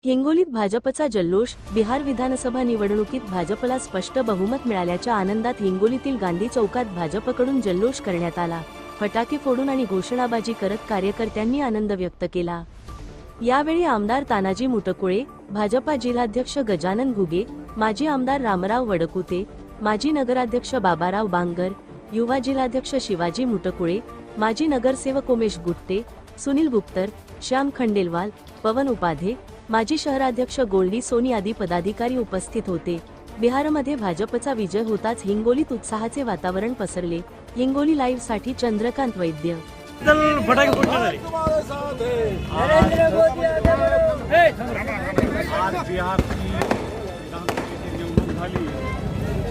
हिंगोलीत भाजपचा जल्लोष. बिहार विधानसभा निवडणुकीत भाजपला स्पष्ट बहुमत मिळाल्याच्या आनंदात हिंगोलीतील गांधी चौकात भाजपकडून जल्लोष करण्यात आला. फटाके फोडून आणि घोषणाबाजी करत कार्यकर्त्यांनी आनंद व्यक्त केला. यावेळी आमदार तानाजी मुटकुळे, भाजपा जिल्हाध्यक्ष गजानन घुगे, माजी आमदार रामराव वडकुते, माजी नगराध्यक्ष बाबाराव बांगर, युवा जिल्हाध्यक्ष शिवाजी मुटकुळे, माजी नगरसेवक उमेश गुट्टे, सुनील गुप्तर, श्याम खंडेलवाल, पवन उपाध्ये, माजी शहराध्यक्ष गोल्डी सोनी आदी पदाधिकारी उपस्थित होते. बिहारमध्ये भाजपचा विजय होताच हिंगोलीत उत्साहाचे वातावरण पसरले. हिंगोली लाईव्ह साठी चंद्रकांत वैद्य.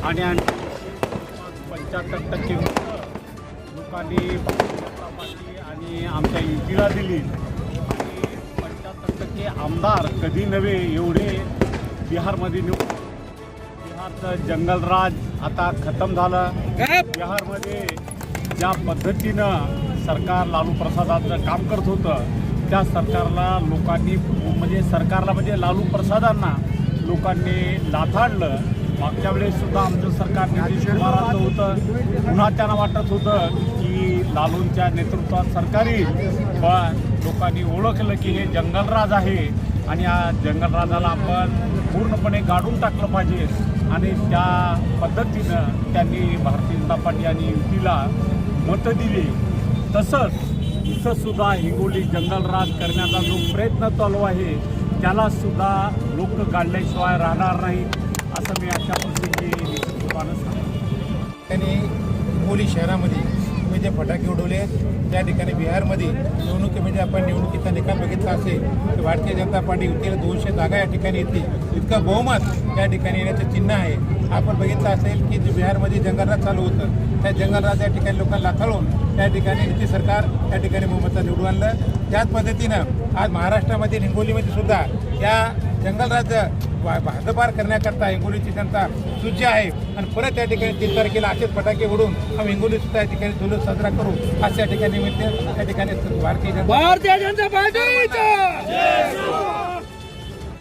आणि 75% लोकांनी आणि आमच्या युतीला दिली. 75% आमदार कधी नव्हे एवढे बिहारमध्ये बिहारचं जंगलराज आता खतम झालं. बिहारमध्ये ज्या पद्धतीनं सरकार लालू प्रसादाचं काम करत होतं त्या सरकारला लोकांनी म्हणजे लालू प्रसादांना लोकांनी लाथाडलं. मागच्या वेळेस सुद्धा आमचं सरकार नितीश कुमारांचं होतं. पुन्हा त्यांना वाटत होतं की लालूंच्या नेतृत्वात सरकारी पण लोकांनी ओळखलं की हे जंगलराज आहे आणि या जंगलराजाला आपण पूर्णपणे गाडून टाकलं पाहिजे आणि त्या पद्धतीनं त्यांनी भारतीय जनता पार्टी आणि युतीला मतं दिली. तसंच इथं सुद्धा हिंगोली जंगलराज करण्याचा जो प्रयत्न चालू आहे त्याला सुद्धा लोक गाडल्याशिवाय राहणार नाही असं मी अशा प्रसंगी निश्चितपणे सांगतो. त्यांनी हिंगोली शहरामध्ये तुम्ही जे फटाके उडवले त्या ठिकाणी बिहारमध्ये निवडणुकीमध्ये आपण निवडणुकीचा निकाल बघितला असेल तर भारतीय जनता पार्टी युतीला 200 जागा या ठिकाणी येतील. इतकं बहुमत त्या ठिकाणी येण्याचं चिन्ह आहे. आपण बघितलं असेल की जे बिहारमध्ये जंगलराज चालू होतं त्या जंगलराज या ठिकाणी लोकांना लाथाळून त्या ठिकाणी नितीश सरकार त्या ठिकाणी बहुमतात निवडून आणलं. त्याच पद्धतीनं आज महाराष्ट्रामध्ये हिंगोलीमध्ये सुद्धा या जंगलराज हद्दपार करण्याकरता हिंगोलीची जनता सुज्ज आहे आणि परत त्या ठिकाणी 3 तारखेला असेच फटाके उडून आम्ही हिंगोली सुद्धा या ठिकाणी जल्लोष साजरा करू असं या ठिकाणी त्या ठिकाणी भारतीय जनता पार्टी